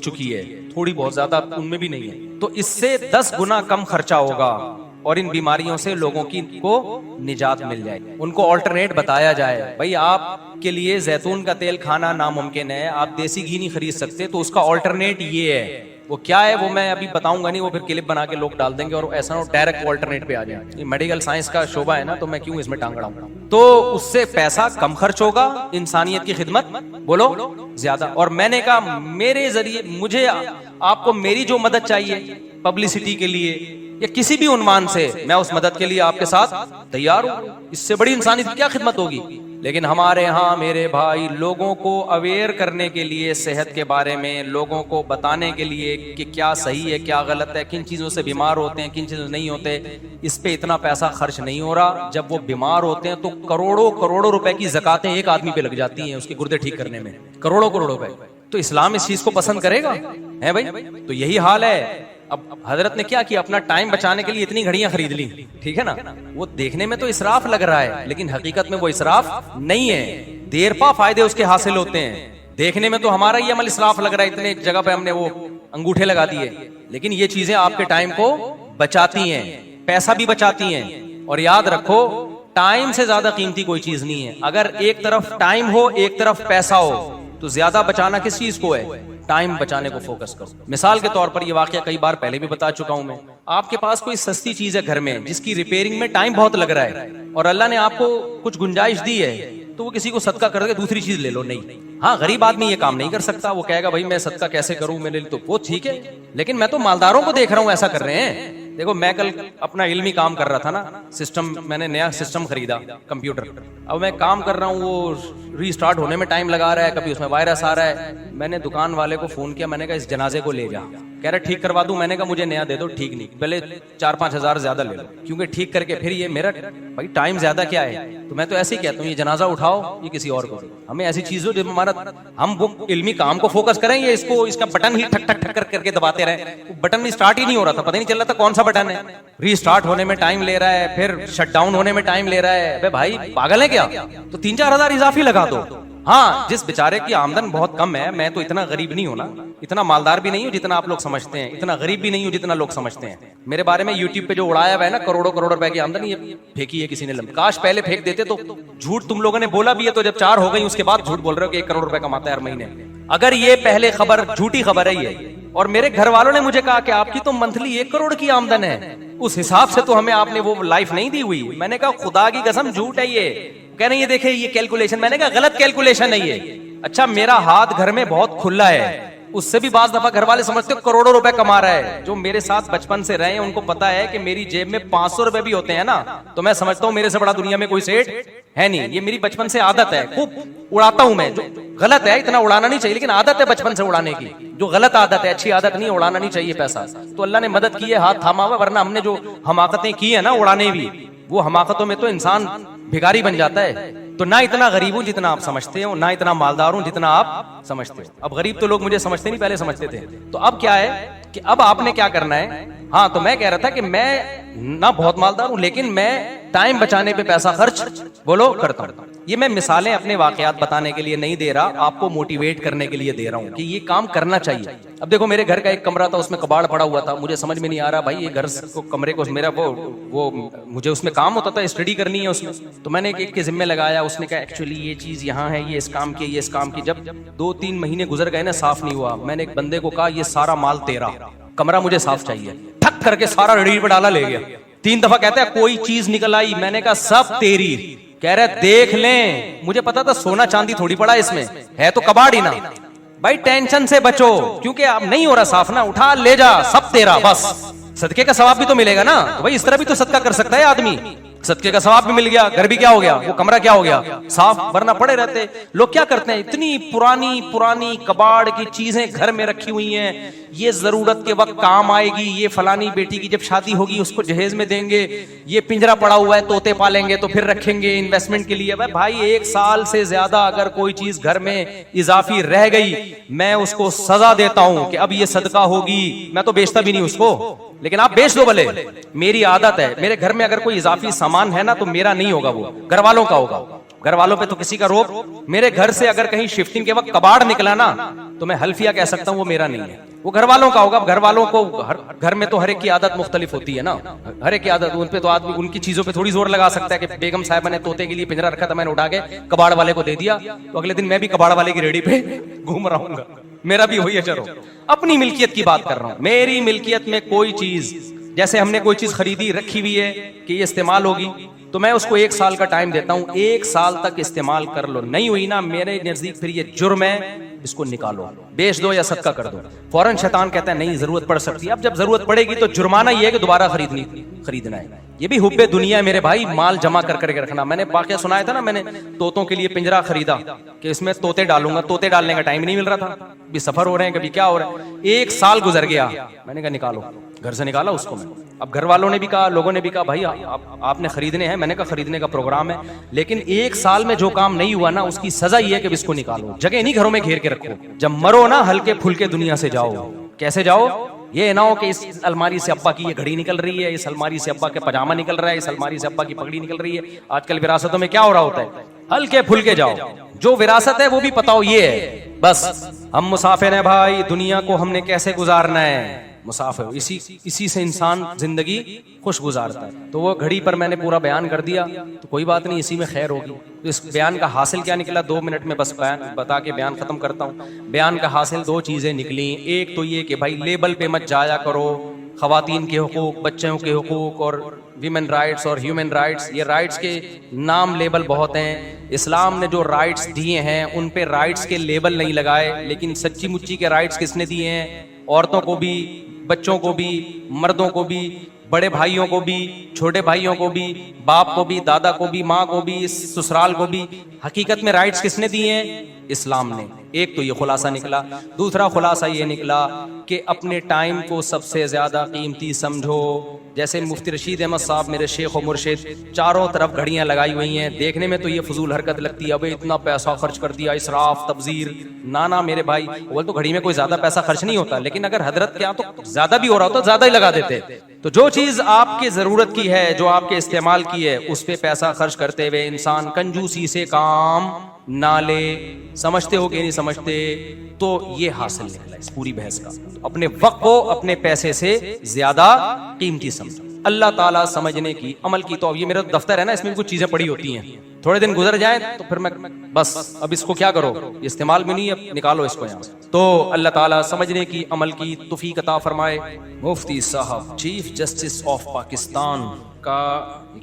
चुकी है, थोड़ी बहुत, ज्यादा उनमें भी नहीं है। तो इससे 10 गुना कम खर्चा होगा और इन बीमारियों से लोगों की को निजात मिल जाए। उनको ऑल्टरनेट बताया जाए, भाई आपके लिए जैतून का तेल खाना नामुमकिन है, आप देसी घी नहीं खरीद सकते, तो उसका ऑल्टरनेट ये है। वो क्या है वो मैं अभी बताऊंगा नहीं, वो फिर क्लिप बना के लोग डाल देंगे और ऐसा ना डायरेक्ट ऑल्टरनेट पे आ जाए। ये मेडिकल साइंस का शोबा है ना, तो मैं क्यों इसमें टांग अड़ाऊं। तो उससे पैसा कम खर्च होगा, इंसानियत की खिदमत बोलो ज्यादा। और मैंने कहा मेरे जरिए मुझे आपको मेरी जो मदद चाहिए पब्लिसिटी के लिए या किसी भी उन्वान से, मैं उस मदद के लिए आपके साथ तैयार हूं। इससे बड़ी इंसानियत की क्या खिदमत होगी। लेकिन हमारे यहाँ मेरे भाई लोगों को अवेयर करने के लिए, सेहत के बारे में लोगों को बताने के लिए कि क्या सही है क्या गलत है, किन चीजों से बीमार होते हैं किन चीजों से नहीं होते, इस पे इतना पैसा खर्च नहीं हो रहा। जब वो बीमार होते हैं तो करोड़ों करोड़ों रुपए की ज़कातें एक आदमी पे लग जाती हैं उसके गुर्दे ठीक करने में, करोड़ों करोड़ों रुपए। तो इस्लाम इस चीज को पसंद करेगा है भाई। तो यही हाल है। अब हजरत ने क्या किया, अपना टाइम बचाने के लिए इतनी घड़ियां खरीद ली, ठीक है ना। वो देखने में तो इसराफ लग रहा है, लेकिन हकीकत में वो इसराफ नहीं है। देर पा फायदे उसके हासिल होते हैं। देखने में तो हमारा ये अमल इसराफ लग रहा है, इतने जगह पे हमने वो अंगूठे लगा दिए, लेकिन ये चीजें आपके टाइम को बचाती हैं, पैसा भी बचाती हैं। और याद रखो टाइम से ज्यादा कीमती कोई चीज नहीं है। अगर एक तरफ टाइम हो एक तरफ पैसा हो तो ज्यादा बचाना किस चीज को है, टाइम बचाने को फोकस करो। मिसाल के तौर पर ये वाकया कई बार पहले भी बता चुका हूं मैं। आपके पास कोई सस्ती चीज है घर में जिसकी रिपेयरिंग में टाइम बहुत लग रहा है और अल्लाह ने आपको कुछ गुंजाइश दी है, तो वो किसी को सदका करके दूसरी चीज ले लो, नहीं। हाँ, गरीब आदमी ये काम नहीं कर सकता, वो कहेगा भाई मैं सदका कैसे करूं मेरे लिए, तो वो ठीक है। लेकिन मैं तो मालदारों को देख रहा हूं ऐसा कर रहे हैं। देखो मैं कल अपना इल्मी काम कर रहा था ना, सिस्टम मैंने नया सिस्टम खरीदा कंप्यूटर। अब मैं काम कर रहा हूँ, वो रीस्टार्ट होने में टाइम लगा रहा है, कभी उसमें वायरस आ रहा है। मैंने दुकान वाले को फोन किया, मैंने कहा इस जनाजे को ले जा। कह रहा ठीक करवा दूं। मैंने कहा मुझे नया दे दो। ठीक नहीं, पहले 4-5 हजार ज्यादा ले लो, क्योंकि ठीक करके फिर ये मेरा भाई टाइम ज्यादा क्या है। तो मैं तो ऐसे ही कहता हूँ ये जनाजा उठाओ, ये किसी और को दो। हमें ऐसी चीज हो जो हमारा हम वो इल्मी काम को फोकस करें, ये इसको इसका बटन ही ठक ठक ठक करके दबाते रहे। बटन भी स्टार्ट ही नहीं हो रहा था, पता नहीं चल रहा था कौन सा बटन है। रीस्टार्ट होने में टाइम ले रहा है, फिर शटडाउन होने में टाइम ले रहा है। अबे भाई पागल है क्या। तो 3-4 हजार इजाफी लगा दो। हाँ, जिस बेचारे की आमदन बहुत कम है, मैं तो इतना गरीब नहीं हूं ना, इतना मालदार भी नहीं हूं जितना आप लोग समझते हैं, इतना गरीब भी नहीं हूं जितना लोग समझते हैं। मेरे बारे में यूट्यूब पे जो उड़ाया हुआ है ना, करोड़ों करोड़ रुपए की आमदनी, ये फेंकी है किसी ने। काश पहले फेंक देते तो। झूठ तुम लोगों ने बोला भी है, तो जब 4 हो गई उसके बाद झूठ बोल रहे हो कि 1 करोड़ रुपए कमाता है हर महीने। अगर ये पहले खबर झूठी खबर है ये, और मेरे घर वालों ने मुझे कहा कि आपकी तो मंथली 1 करोड़ की आमदन है, उस हिसाब से तो हमें आपने वो लाइफ नहीं दी हुई। मैंने कहा खुदा की कसम झूठ है ये। कह रहे ये देखे ये कैलकुलेशन। मैंने कहा गलत कैलकुलेशन है ये। अच्छा, मेरा हाथ घर में बहुत खुला है, उससे भी बाज दफा घर वाले समझते हो करोड़ों रुपए कमा रहा है। जो मेरे साथ बचपन से रहे हैं उनको पता है कि मेरी जेब में 500 रुपए भी होते हैं ना, तो मैं समझता हूँ मेरे से बड़ा दुनिया में कोई सेठ है नहीं। ये मेरी बचपन से आदत है, खूब उड़ाता हूं मैं। जो गलत है, इतना उड़ाना नहीं चाहिए, लेकिन आदत है बचपन से उड़ाने की, जो गलत आदत है, अच्छी आदत नहीं, उड़ाना नहीं चाहिए पैसा। तो अल्लाह ने मदद की है, हाथ थामा हुआ, वरना हमने जो हमाकतें की है ना उड़ाने भी, वो हमाकतों में तो इंसान भिखारी बन जाता है। तो ना इतना गरीब हूं जितना आप समझते हो, ना इतना मालदार हूं जितना आप समझते हो। अब गरीब तो लोग मुझे समझते नहीं, पहले समझते थे। तो अब क्या है कि अब आपने क्या करना है। हाँ, तो मैं कह रहा था कि मैं ना बहुत मालदार हूं, लेकिन मैं टाइम बचाने पे पैसा खर्च बोलो करता हूं। ये मैं मिसालें अपने वाकयात बताने के लिए नहीं दे रहा, आपको मोटिवेट करने के लिए दे रहा हूं कि ये काम करना चाहिए। अब देखो मेरे घर का एक कमरा था, उसमें कबाड़ पड़ा हुआ था। मुझे समझ में नहीं आ रहा भाई ये घर को कमरे को मेरा वो मुझे उसमें काम होता था, स्टडी करनी है उसमें। तो मैंने एक के जिम्मे लगाया। उसने कहा एक्चुअली ये चीज यहाँ है, ये इस काम की, ये इस काम की। जब 2-3 महीने गुजर गए ना, साफ नहीं हुआ। मैंने एक बंदे को कहा ये सारा माल तेरा, कमरा मुझे साफ चाहिए। ठक करके सारा रेडी पे डाला, ले गया। 3 दफा कहता है कोई चीज निकल आई। मैंने कहा सब तेरी। कह रहे देख लें, मुझे पता था सोना चांदी थोड़ी पड़ा इसमें है, तो कबाड़ ही ना। भाई टेंशन से बचो, क्योंकि अब नहीं हो रहा साफ ना, उठा ले जा, सब तेरा। बस सदके का सवाब भी तो मिलेगा ना। तो भाई इस तरह भी तो सदका कर सकता है आदमी। सदके का सवाब भी मिल गया, घर भी क्या हो गया, वो कमरा क्या हो गया साफ, वरना पड़े रहते। लोग क्या करते हैं, इतनी पुरानी पुरानी कबाड़ की चीजें घर में रखी हुई हैं, ये जरूरत के वक्त काम आएगी, ये फलानी बेटी की जब शादी होगी उसको जहेज में देंगे, ये पिंजरा पड़ा हुआ है तोते पालेंगे तो फिर रखेंगे इन्वेस्टमेंट के लिए। भाई 1 साल से ज्यादा अगर कोई चीज घर में इजाफी रह गई, मैं उसको सजा देता हूं कि अब ये सदका होगी। मैं तो बेचता भी नहीं उसको, लेकिन आप बेच दो भले, मेरी आदत है। मेरे घर में अगर कोई इजाफी सामान है ना, तो मेरा नहीं होगा, वो घर वालों का होगा। घर वालों पे तो किसी का रोब, मेरे घर से अगर कहीं शिफ्टिंग के वक्त कबाड़ निकला ना तो मैं हल्फिया कह सकता हूँ वो मेरा नहीं है, वो घर वालों का होगा। घर वालों को घर में तो हर एक की आदत मुख्तलिफ होती है ना, हर एक की आदत, उन पे तो आदमी उनकी चीजों पे थोड़ी जोर लगा सकता है कि बेगम साहब ने तोते के लिए पिंजरा रखा था, मैंने उठा के कबाड़ वाले को दे दिया, तो अगले दिन मैं भी कबाड़ वाले की रेडी पे घूम रहा हूँ, मेरा भी वही अजर हो। अपनी मिल्कियत की बात कर रहा हूं, मेरी मिल्कियत में कोई चीज, जैसे हमने कोई चीज खरीदी रखी हुई है कि ये इस्तेमाल होगी, तो मैं उसको 1 साल का टाइम देता हूं, 1 साल तक इस्तेमाल कर लो, नहीं हुई ना मेरे नजदीक फिर ये जुर्म है, इसको निकालो, बेच दो या सदका कर दो। फौरन शैतान कहता है नहीं जरूरत पड़ सकती है, अब जब जरूरत पड़ेगी तो जुर्माना ये है कि दोबारा खरीदना है। ये भी हुब्बे दुनिया है मेरे भाई, माल जमा कर करके रखना। मैंने वाकया सुनाया था ना, मैंने तोतों के लिए पिंजरा खरीदा कि इसमें तोते डालूंगा, तोते डालने का टाइम नहीं मिल रहा था, भी सफर हो रहे हैं, कभी क्या हो रहा है, 1 साल गुजर गया, मैंने कहा निकालो, घर से निकाला उसको मैं। अब घर वालों ने भी कहा, लोगों ने भी कहा भाई आपने खरीदने हैं, मैंने कहा खरीदने का प्रोग्राम है, लेकिन 1 साल में जो काम नहीं हुआ ना उसकी सजा ये है कि इसको निकालो, जगह नहीं घरों में घेर के रखो, जब मरो ना हल्के फुल्के दुनिया से जाओ। कैसे जाओ? ये ना हो कि इस अलमारी से अब्बा की ये घड़ी निकल रही है, इस अलमारी से अब्बा के पजामा निकल रहा है, इस अलमारी से अब्बा की पगड़ी निकल रही है। आजकल विरासतों में क्या हो रहा होता है, हल्के फुल्के जाओ, जो विरासत है वो भी पता हो ये है, बस हम मुसाफिर हैं भाई, दुनिया को हमने कैसे गुजारना है, मुसाफिर, इसी से इंसान जिंदगी खुश गुजारता है। तो वो घड़ी पर मैंने पूरा बयान कर दिया, तो कोई बात नहीं, इसी में खैर होगी। तो इस बयान का हासिल क्या निकला, 2 मिनट में बस बयान बता के बयान खत्म करता हूँ। बयान का हासिल 2 चीजें निकली, एक तो ये कि भाई लेबल पे मत जाया करो, खवातीन के हुकूक, बच्चों के हुकूक और विमेन राइट्स और ह्यूमन राइट्स, ये राइट्स के नाम लेबल बहुत हैं। इस्लाम ने जो राइट्स दिए हैं उन पे राइट्स के लेबल नहीं लगाए, लेकिन सच्ची मुच्ची के राइट्स किसने दिए हैं? औरतों को भी, बच्चों को भी, मर्दों को भी, बड़े भाइयों को भी, छोटे भाइयों को भी, बाप को भी, दादा को भी, माँ को भी, ससुराल को भी। हकीकत में राइट्स किसने दिए हैं? इस्लाम ने। एक तो ये खुलासा निकला। दूसरा खुलासा ये निकला कि अपने टाइम को सबसे ज्यादा कीमती समझो। जैसे मुफ्ती रशीद अहमद साहब मेरे शेख और मुर्शिद, चारों तरफ घड़ियां लगाई हुई हैं, देखने में तो ये फजूल हरकत लगती है, अबे इतना पैसा खर्च कर दिया, इसराफ, तब्जीर। ना मेरे भाई, वो तो घड़ी में कोई ज्यादा पैसा खर्च नहीं होता, लेकिन अगर हजरत क्या तो ज्यादा भी हो रहा हो तो ज्यादा ही लगा देते। तो जो चीज आपकी जरूरत की है, जो आपके इस्तेमाल की है, उस पे पैसा खर्च करते हुए इंसान कंजूसी से काम ना ले। समझते हो कि नहीं समझते? तो ये हासिल निकला इस पूरी बहस का, अपने वक्त को अपने पैसे से ज्यादा कीमती समझो। अल्लाह ताला समझने की, अमल की। तो अब ये मेरा दफ्तर है ना, इसमें कुछ चीजें पड़ी होती हैं, थोड़े दिन गुजर जाए तो फिर मैं बस अब इसको क्या करो, इस्तेमाल में नहीं, अब निकालो इसको यहाँ से। तो अल्लाह ताला समझने की, अमल की तौफीक अता फरमाए। मुफ्ती साहब चीफ जस्टिस ऑफ पाकिस्तान का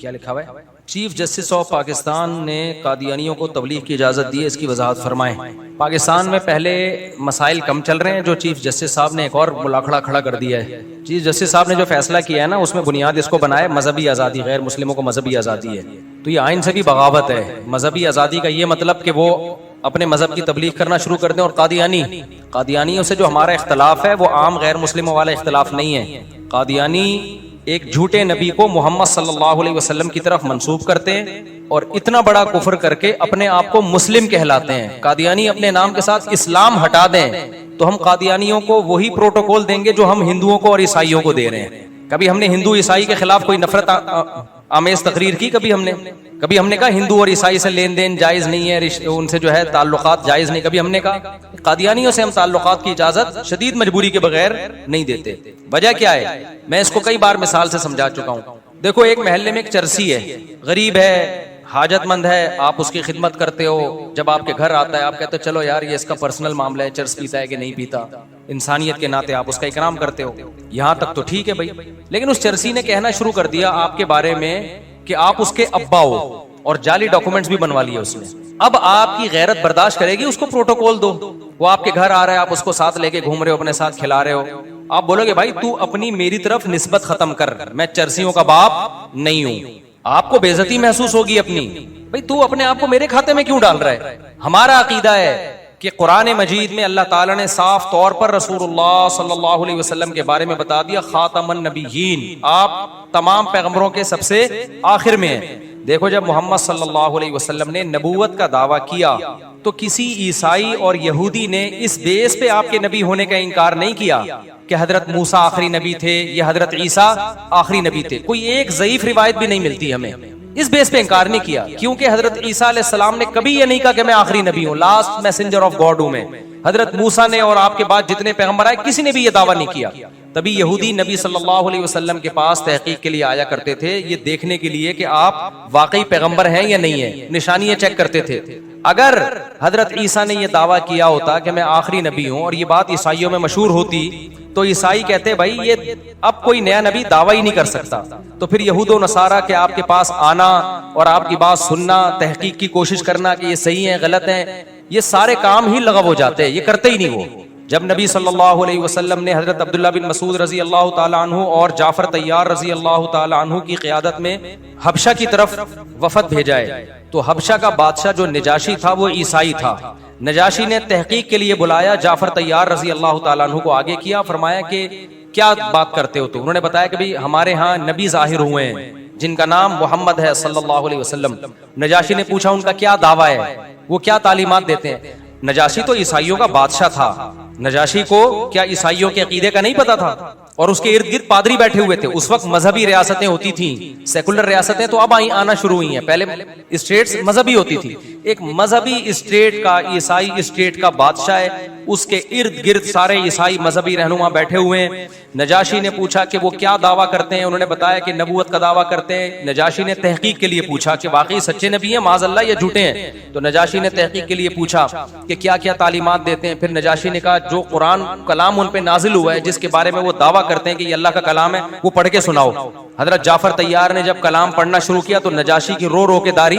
क्या लिखा हुआ है? चीफ जस्टिस ऑफ पाकिस्तान ने कादियानियों को तबलीग की इजाजत दी है, इसकी वजाहत फरमाएं। पाकिस्तान में पहले मसाइल कम चल रहे हैं, जो चीफ जस्टिस साहब ने एक और मुलाखड़ा खड़ा कर दिया है। चीफ जस्टिस साहब ने जो फैसला किया है ना, उसमें बुनियाद इसको बनाया मजहबी आज़ादी, गैर मुस्लिमों को मजहबी आज़ादी है। तो ये आइन से भी बगावत है। मजहबी आज़ादी का ये मतलब कि वो अपने मजहब की तबलीग करना शुरू कर दें। और कादियानियों से जो हमारा इख्तलाफ है वो आम गैर मुस्लिमों वाला इख्तलाफ नहीं है। कादियानी एक झूठे नबी को मोहम्मद सल्लल्लाहु अलैहि वसल्लम की तरफ मंसूब करते हैं और इतना बड़ा कुफ्र करके अपने आप को मुस्लिम कहलाते हैं। कादियानी अपने नाम के साथ इस्लाम हटा दें तो हम कादियानियों को वही प्रोटोकॉल देंगे जो हम हिंदुओं को और ईसाइयों को दे रहे हैं। कभी हमने हिंदू ईसाई के खिलाफ कोई नफरत आमेज तकरीर की? कभी हमने कहा हिंदू और ईसाई से लेन देन जायज नहीं है, उनसे जो है ताल्लुकात जायज नहीं? कभी हमने कहा? कादियानियों से हम ताल्लुकात की इजाजत शदीद मजबूरी के बगैर नहीं देते। वजह क्या है? मैं इसको कई बार मिसाल से समझा चुका हूँ। देखो, एक मोहल्ले में एक चरसी है, गरीब है, हाजतमंद है, आप उसकी खिदमत करते हो। जब आपके घर आता है आप कहते हो चलो यार ये इसका पर्सनल मामला है, चर्च पीता है कि नहीं पीता, इंसानियत के नाते आप उसका इकराम करते हो। यहाँ तक तो ठीक है भाई, लेकिन उस चरसी ने कहना शुरू कर दिया आपके बारे में कि आप उसके अब्बा हो, और जाली डॉक्यूमेंट्स भी बनवा लिए उसने। अब आपकी गैरत बर्दाश्त करेगी? उसको प्रोटोकॉल दो, वो आपके घर आ रहा है, आप उसको साथ लेके घूम रहे हो, अपने साथ खिला रहे हो। आप बोलोगे भाई तू अपनी मेरी तरफ निस्बत खत्म कर, मैं चरसियों का बाप नहीं हूं। आपको बेइज्जती महसूस होगी अपनी, भाई तू अपने आप को मेरे खाते में क्यों डाल रहा है? हमारा अकीदा है कि कुरान मजीद में अल्लाह ताला ने साफ तौर पर रसूलुल्लाह सल्लल्लाहु अलैहि वसल्लम के बारे में बता दिया, खातमुन नबिय्यीन, आप तमाम पैगंबरों के सबसे आखिर में हैं। देखो, जब मोहम्मद सल्लल्लाहु अलैहि वसल्लम ने नबूवत का दावा किया तो किसी ईसाई और यहूदी ने इस बेस पे आपके नबी होने का इनकार नहीं किया कि हजरत मूसा आखिरी नबी थे या हजरत ईसा आखिरी नबी थे। कोई एक ज़ईफ रिवायत भी नहीं मिलती हमें। इस बेस पे इनकार नहीं किया, क्योंकि हजरत ईसा अलैहिस्सलाम ने कभी ये नहीं कहा कि मैं आखिरी नबी हूं, लास्ट मैसेंजर ऑफ गॉड हूं मैं। हजरत मूसा ने और आपके बाद जितने पैगंबर आए किसी ने भी ये दावा नहीं किया। तभी यहूदी नबी सल्लल्लाहु अलैहि वसल्लम के पास तहकीक के लिए आया करते थे, ये देखने के लिए कि आप वाकई पैगंबर हैं या नहीं है, निशानियां चेक करते थे। अगर हजरत ईसा ने यह दावा किया होता कि मैं आखिरी नबी हूं और ये बात ईसाइयों में मशहूर होती, तो ईसाई कहते भाई ये अब कोई नया नबी दावा ही नहीं कर सकता। तो फिर यहूद व नसारा के आपके पास आना और आपकी बात सुनना, तहकीक की कोशिश करना कि ये सही है गलत है, ये सारे काम ही लगव हो जाते हैं, ये करते ही नहीं वो। जब नबी सल्लल्लाहु अलैहि वसल्लम ने हजरत अब्दुल्ला बिन मसूद रजी अल्लाह ताला अन्हु और जाफर तैयार रजी अल्लाह ताला अन्हु की क़ियादत में हबशा की तरफ वफद भेजा है, तो हबशा का बादशाह जो नजाशी था वो ईसाई था। नजाशी ने तहकीक के लिए बुलाया जाफर तैयार रजी अल्लाह ताला अन्हु को आगे किया, फरमाया कि क्या बात करते हो? तो उन्होंने बताया कि भाई हमारे यहाँ नबी जाहिर हुए हैं जिनका नाम मोहम्मद है सल्लल्लाहु अलैहि वसल्लम। नजाशी ने पूछा उनका क्या दावा है, वो क्या तालीमात देते हैं? नजाशी तो ईसाइयों का बादशाह था, नजाशी को क्या ईसाइयों के अकीदे का नहीं पता था? और उसके इर्द गिर्द पादरी बैठे हुए थे। उस वक्त मजहबी रियासतें होती थी, सेकुलर रियासतें तो अब आना शुरू हुई हैं, पहले स्टेट्स मजहबी होती थी। एक मजहबी स्टेट का, ईसाई स्टेट का बादशाह है, उसके इर्द गिर्द सारे ईसाई मजहबी रहनुमा बैठे हुए हैं। नजाशी ने पूछा कि वो क्या दावा करते हैं, उन्होंने बताया कि नबूवत का दावा करते हैं। नजाशी ने तहकीक के लिए पूछा कि वाकई सच्चे नबी हैं माज़अल्लाह या झूठे हैं? तो नजाशी ने तहकीक के लिए पूछा कि क्या क्या तालीमात देते हैं। फिर नजाशी ने कहा जो कुरान कलाम उन पे नाजिल हुआ है, जिसके बारे में वो दावा करते हैं कि ये अल्लाह का कलाम है, वो पढ़ के सुनाओ। हजरत जाफर तैयार ने जब कलाम पढ़ना शुरू किया तो नजाशी की रो रो के दाढ़ी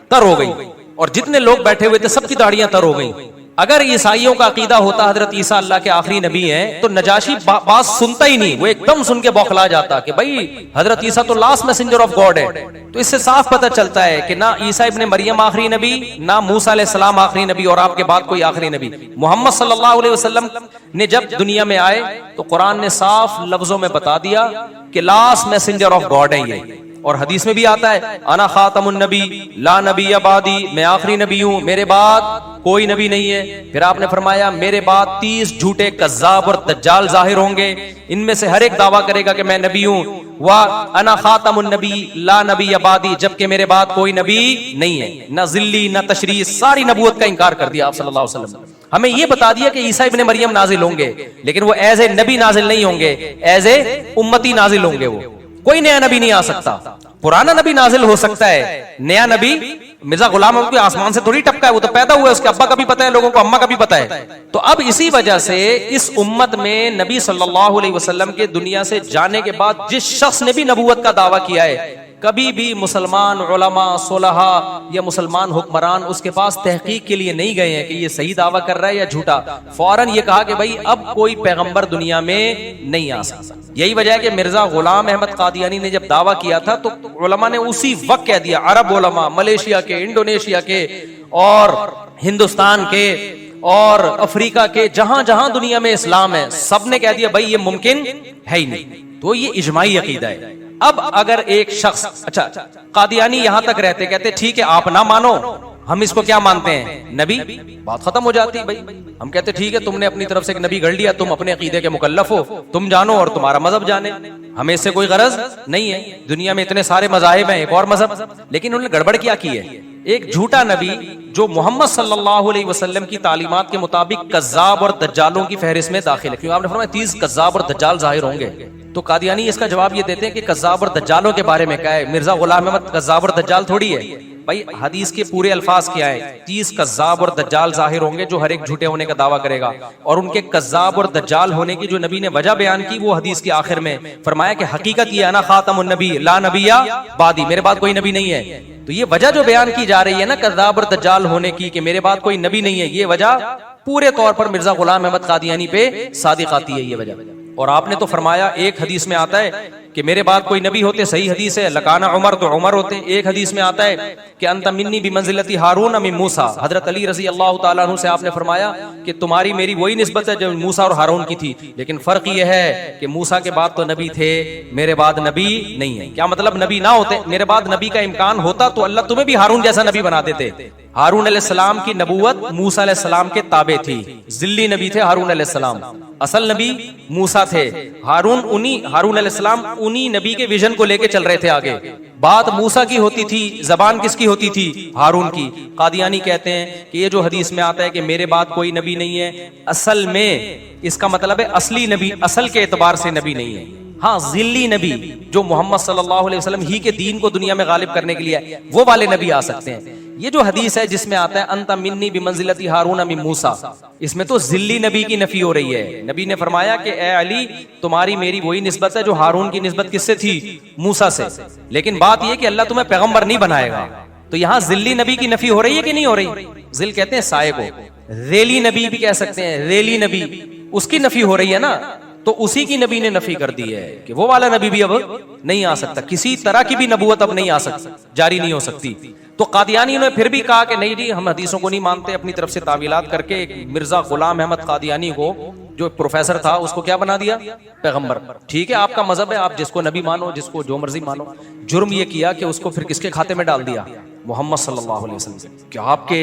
तर हो गई, और जितने लोग बैठे हुए थे सबकी दाढ़ियां तर हो गई। अगर ईसाइयों का अकीदा होता हजरत ईसा अल्लाह के आखिरी नबी हैं, तो नजाशी बात सुनता ही नहीं, वो एकदम सुन के बौखला जाता कि भाई हजरत ईसा तो लास्ट मैसेंजर ऑफ गॉड है। तो इससे साफ पता चलता है कि ना ईसा इब्ने मरियम आखिरी नबी, ना मूसा अलैहिस्सलाम आखिरी नबी, और आपके बाद कोई आखिरी नबी। मोहम्मद सल्लल्लाहु अलैहि वसल्लम ने जब दुनिया में आए तो कुरान ने साफ लफ्जों में बता दिया कि लास्ट मैसेंजर ऑफ गॉड है ये। और हदीस में भी आता है अना खातमुन नबी ला नबी अबादी, मैं आखिरी नबी हूं, मेरे बाद कोई नबी नहीं है। फिर आपने फरमाया मेरे बाद 30 झूठे कज्जाब और दज्जाल जाहिर होंगे, इनमें से हर एक दावा करेगा कि मैं नबी हूं। वा अना खातमुन नबी ला नबी अबादी, जबकि मेरे बाद कोई नबी नहीं है, न जिल्ली न तशरी, सारी नबूवत का इनकार कर दिया आप सल्लल्लाहु अलैहि वसल्लम। हमें यह बता दिया कि ईसा इब्ने मरियम नाजिल होंगे, लेकिन वो एज ए नबी नाजिल नहीं होंगे, एज ए उम्मती नाजिल होंगे। वो कोई नया नबी नहीं आ सकता, पुराना नबी नाजिल हो सकता है, नया नबी मिर्जा गुलाम अहमद आसमान से थोड़ी टपका है, वो तो पैदा हुआ है, उसके अब्बा का भी पता है, लोगों को अम्मा का भी पता है। तो अब इसी वजह से इस उम्मत में नबी सल्लल्लाहु अलैहि वसल्लम के दुनिया से जाने के बाद जिस शख्स ने भी नबूवत का दावा किया है, कभी भी मुसलमान उलमा सुलहा या मुसलमान हुक्मरान उसके पास तहकीक के लिए नहीं गए हैं कि ये सही दावा कर रहा है या झूठा। फौरन ये कहा कि भाई अब कोई पैगंबर दुनिया में नहीं आ सकता। यही वजह है कि मिर्जा गुलाम अहमद कादियानी ने जब दावा किया था तो उलमा ने उसी वक्त कह दिया, अरब उलमा मलेशिया के, इंडोनेशिया के और हिंदुस्तान के और अफ्रीका के, जहां जहां दुनिया में इस्लाम है, सबने कह दिया भाई ये मुमकिन है ही नहीं। तो ये इजमाई अकीदा है। अब अगर एक शख्स, अच्छा कादियानी यहां तक रहते, कहते ठीक है आप ना मानो, हम इसको क्या मानते हैं नबी, बात खत्म हो जाती भाई। हम कहते ठीक है तुमने अपनी तरफ से एक नबी गढ़ लिया, तुम अपने अकीदे के मुकल्लफ हो, तुम जानो और तुम्हारा मजहब जाने, हमें इससे कोई गरज नहीं है। दुनिया में इतने सारे मजाहिब हैं, एक और मजहब। लेकिन उन्होंने गड़बड़ क्या की है, एक झूठा नबी जो मोहम्मद सल्लल्लाहु अलैहि वसल्लम की तालीमात के मुताबिक कज्जाब और दज्जालों की फहरिस्त में दाखिल है, क्योंकि आपने फरमाया 30 कज्जाब और दज्जाल जाहिर होंगे। तो कादियानी इसका जवाब ये देते हैं कि कज्जाब और दज्जालों के बारे में क्या है, मिर्जा गुलाम अहमद कज्जाब और दज्जाल थोड़ी है भाई। हदीस के पूरे अल्फाज क्या है, 30 कज्जाब और दज्जाल जाहिर होंगे जो हर एक झूठे होने का दावा करेगा। और उनके कज्जाब और दज्जाल होने की जो नबी ने वजह बयान की वो हदीस के आखिर में फरमाया कि हकीकत ये अना खातमुन नबी ला नबिया बादी, मेरे बाद कोई नबी नहीं है। तो ये वजह जो बयान की जा रही है ना कज्जाब और दज्जाल होने की कि मेरे बाद कोई नबी नहीं है, ये वजह पूरे तौर पर मिर्जा गुलाम अहमद कादियानी पे सादिक आती है ये वजह। और आपने तो फरमाया, एक हदीस में आता है कि मेरे बाद कोई नबी होते, सही हदीस है, लकाना उमर तो उमर होते। एक हदीस में आता है कि अंत मिन्नी भी मंजिलती हारून मिन मूसा, हजरत अली रजी अल्लाह ताला अन्हु से आपने फरमाया कि तुम्हारी मेरी वही निस्बत है जो मूसा और हारून की थी, लेकिन फर्क यह है कि मूसा के बाद तो नबी थे, मेरे बाद नबी नहीं है। क्या मतलब नबी ना होते, मेरे बाद नबी का इम्कान होता तो अल्लाह तुम्हें भी हारून जैसा नबी बना देते। हारून अलैहिस्सलाम की नबूवत मूसा अलैहिस्सलाम के ताबे थी, जिल्ली नबी थे हारून अलैहिस्सलाम, असल नबी मूसा थे। हारून अलैहिस्सलाम उन्हीं नबी के विजन को लेके चल रहे थे आगे। बात मूसा की होती थी, जबान किसकी होती थी? हारून की। कादियानी कहते हैं कि ये जो हदीस में आता है कि मेरे बाद कोई नबी नहीं है, असल में इसका मतलब है असली नबी, असल के एतबार से नबी नहीं है। हाँ, जिल्ली नबी जो मोहम्मद सल्लल्लाहु अलैहि वसल्लम ही के दीन को दुनिया में गालिब करने के लिए है, वो वाले नबी आ सकते हैं। ये जो हदीस है जिसमें आता है अंता मिन्नी बिमंजिलती हारून मिन मूसा, इसमें तो जिल्ली नबी की नफी हो रही है। नबी ने फरमाया कि ए अली, तुम्हारी मेरी वही निस्बत है जो हारून की निस्बत किससे थी? मूसा से। लेकिन बात यह कि अल्लाह तुम्हें पैगंबर नहीं बनाएगा। तो यहां जिल्ली नबी की नफी हो रही है कि नहीं हो रही? जिल कहते हैं साये को, रेली नबी भी कह सकते हैं, रेली नबी, उसकी नफी हो रही है ना। तो उसी की नबी ने नफी कर दी है कि वो वाला नबी भी अब नहीं आ सकता, किसी तरह की भी नबूवत अब नहीं आ सकती, जारी नहीं हो सकती। तो कादियानी ने फिर भी कहा कि नहीं जी, हम हदीसों को नहीं मानते, अपनी तरफ से तावीलात करके एक मिर्जा गुलाम अहमद कादियानी को, जो प्रोफेसर था, उसको क्या बना दिया? पैगंबर। ठीक है, आपका मजहब है, आप जिसको नबी मानो, जिसको जो मर्जी मानो। जुर्म ये किया कि उसको फिर किसके खाते में डाल दिया? मोहम्मद सल्लल्लाहु अलैहि वसल्लम। क्या आपके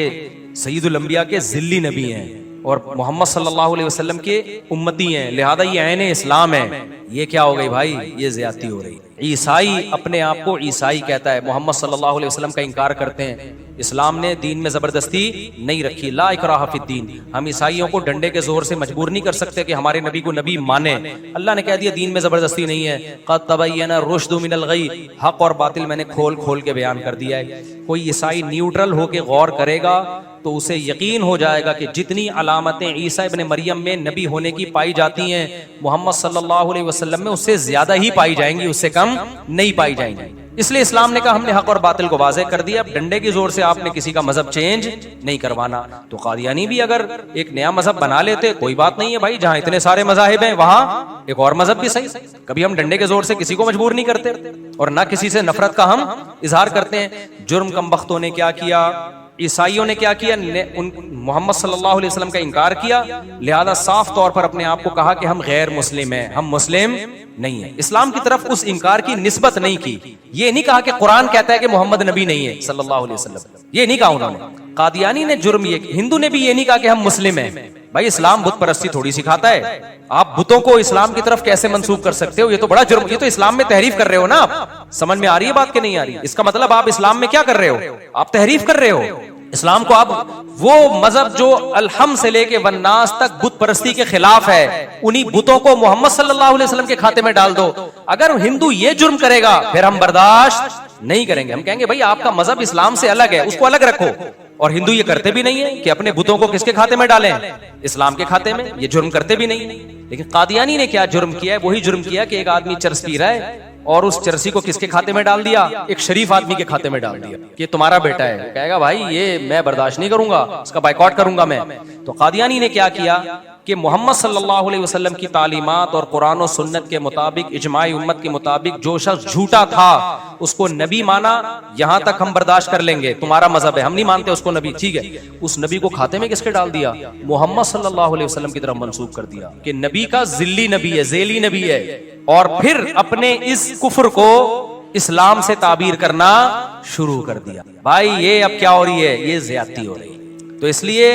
सईदुल अंबिया के जिल्ली नबी हैं और मोहम्मद सल्लल्लाहु अलैहि वसल्लम के उम्मती हैं, लिहाजा ये ऐने इस्लाम है। ये क्या हो गई भाई? ये ज्यादती हो रही। ईसाई अपने आप को ईसाई कहता है, मोहम्मद सल्लल्लाहु अलैहि वसल्लम का इनकार करते हैं। इस्लाम ने दीन में जबरदस्ती नहीं रखी, ला इकराह फिद्दीन। हम ईसाइयों को डंडे के जोर से मजबूर नहीं कर सकते कि हमारे नबी को नबी माने। अल्लाह ने कह दिया दीन में जबरदस्ती नहीं है। क़द तबय्यना रुश्दु मिनल गई, हक और बातिल मैंने खोल खोल के बयान कर दिया है। कोई ईसाई न्यूट्रल होके गौर करेगा तो उसे यकीन हो जाएगा कि जितनी अलामतें ईसा इब्ने मरियम में नबी होने की पाई जाती हैं, मोहम्मद सल्लल्लाहु अलैहि वसल्लम में उससे ज्यादा ही पाई जाएंगी, उससे कम नहीं पाई जाएंगी। इसलिए इस्लाम ने कहा हमने हक और बातिल को वाज़ेह कर दिया, अब डंडे की जोर से आपने किसी का मजहब चेंज नहीं करवाना। तो कादियानी भी अगर एक नया मजहब बना लेते, कोई बात नहीं है भाई, जहां इतने सारे मजाहिब हैं वहां एक और मजहब भी सही। कभी हम डंडे के जोर से किसी को मजबूर नहीं करते और ना किसी से नफरत का हम इजहार करते हैं। जुर्म कमबख्तों ने क्या किया, ईसाइयों ने क्या किया, मोहम्मद सल्लल्लाहु अलैहि वसल्लम का इनकार किया, लिहाजा साफ तौर पर अपने आप को कहा कि हम गैर मुस्लिम हैं, हम मुस्लिम नहीं है। इस्लाम की तरफ उस इनकार की निस्बत नहीं की। ये नहीं कहा कि कुरान कहता है कि मोहम्मद नबी नहीं है सल्लल्लाहु अलैहि वसल्लम, ये नहीं कहा उन्होंने। कादियानी ने जुर्म ये, हिंदू ने भी ये नहीं कहा कि हम मुस्लिम हैं। भाई इस्लाम बुत परस्ती थोड़ी सिखाता है, आप बुतों को इस्लाम की तरफ कैसे मंसूब कर सकते हो? ये तो बड़ा जुर्म, ये तो इस्लाम में तहरीफ कर रहे हो ना आप। समझ में आ रही है बात कि नहीं आ रही? इसका मतलब आप इस्लाम में क्या कर रहे हो? आप तहरीफ कर रहे हो इस्लाम को। आप वो मजहब जो अलहम से लेके वन्नास तक बुत परस्ती के खिलाफ है, उन्हीं बुतों को मोहम्मद सल्लल्लाहु अलैहि वसल्लम के खाते में डाल दो। अगर हिंदू ये जुर्म करेगा फिर हम बर्दाश्त नहीं करेंगे। हम कहेंगे भाई आपका मजहब इस्लाम से अलग है, उसको अलग रखो। और हिंदू ये करते भी नहीं है कि अपने बुतों को किसके खाते में डालें? इस्लाम के खाते में। ये जुर्म करते भी नहीं। लेकिन कादियानी ने क्या जुर्म किया है? वही जुर्म किया कि एक आदमी चरस पी रहा है और उस चरसी को किसके खाते में डाल दिया? एक शरीफ आदमी के खाते में डाल दिया कि तुम्हारा बेटा है। कहेगा भाई ये मैं बर्दाश्त नहीं करूंगा, इसका बाइकआउट करूंगा मैं। तो कादियानी ने क्या किया कि मोहम्मद सल्लल्लाहु अलैहि वसल्लम की तालीमात और कुरान और सुन्नत के मुताबिक, इजमाई उम्मत के मुताबिक जो शख्स झूठा था उसको नबी माना, यहां तक हम बर्दाश्त कर लेंगे, तुम्हारा मजहब है, हम नहीं मानते उसको नबी, ठीक है। उस नबी को खाते में किसके डाल दिया? मोहम्मद सल्लल्लाहु अलैहि वसल्लम की तरफ मंसूब कर दिया कि नबी का जिल्ली नबी है, ज़ेली नबी है। और फिर अपने इस कुफ्र को इस्लाम से ताबीर करना शुरू कर दिया। भाई ये अब क्या हो रही है? ये ज्यादती हो रही है। तो इसलिए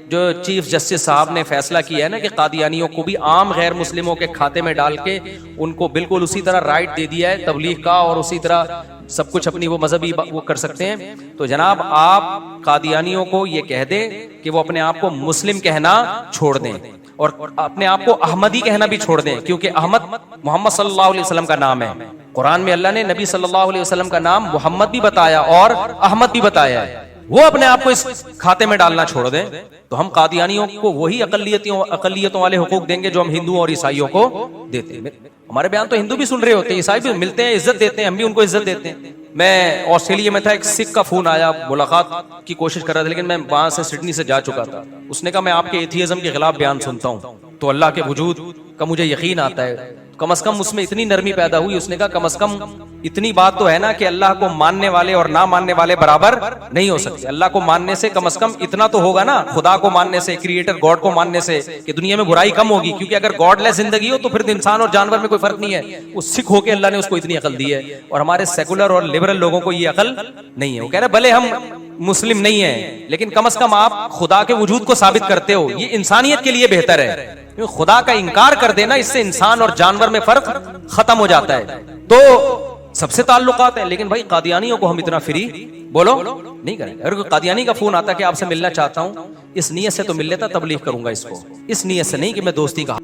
जो चीफ जस्टिस साहब ने फैसला किया है ना कि कादियानियों को भी आम गैर मुस्लिमों के खाते में डाल के उनको बिल्कुल उसी तरह राइट दे दिया है तबलीग का, और उसी तरह सब कुछ अपनी वो मजहबी वो कर सकते हैं। तो जनाब आप कादियानियों को ये कह दें कि वो अपने आप को मुस्लिम कहना छोड़ दें और अपने आप को अहमदी कहना भी छोड़ दें, क्योंकि अहमद मोहम्मद सल्लल्लाहु अलैहि वसल्लम का नाम है। कुरान में अल्लाह ने नबी सल्लल्लाहु अलैहि वसल्लम का नाम मोहम्मद भी बताया और अहमद भी बताया है। वो अपने आप को इस खाते में डालना छोड़ दें तो हम कादियानियों को वही अकलियतों वाले हुकूक देंगे जो हम हिंदुओं और ईसाइयों को देते हैं। हमारे बयान तो हिंदू भी सुन रहे होते हैं, ईसाई भी मिलते हैं, इज्जत देते हैं, हम भी उनको इज्जत देते हैं। मैं ऑस्ट्रेलिया में था, एक सिख का फोन आया, मुलाकात की कोशिश कर रहा था, लेकिन मैं वहां से सिडनी से जा चुका था। उसने कहा मैं आपके एथियज्म के खिलाफ बयान सुनता हूँ तो अल्लाह के वजूद का मुझे यकीन आता है। कम से कम उसमें इतनी नरमी पैदा हुई, उसने कहा कम से कम इतनी बात तो है ना कि अल्लाह को मानने वाले और ना मानने वाले बराबर नहीं हो सकते। अल्लाह को मानने से कम इतना तो होगा ना, खुदा को मानने से, क्रिएटर गॉड को मानने से, कि दुनिया में बुराई कम होगी। क्योंकि अगर गॉडलेस जिंदगी हो तो फिर इंसान और जानवर में कोई फर्क नहीं है। वो सिख होके अल्लाह ने उसको इतनी अकल दी है, और हमारे सेकुलर और लिबरल लोगों को ये अकल नहीं है। वो कह रहे भले हम मुस्लिम नहीं है लेकिन कम से कम आप खुदा के वजूद को साबित करते हो, ये इंसानियत के लिए बेहतर है। खुदा का इनकार कर देना, इससे इंसान और जानवर में फर्क खत्म हो जाता है। तो सबसे ताल्लुकात है, लेकिन भाई कादियानियों को हम इतना फ्री बोलो नहीं करेंगे। अगर कोई कादियानी का फोन आता कि आपसे मिलना चाहता हूं, इस नीयत से तो मिल लेता, तबलीग करूंगा इसको, इस नीयत से नहीं कि मैं दोस्ती का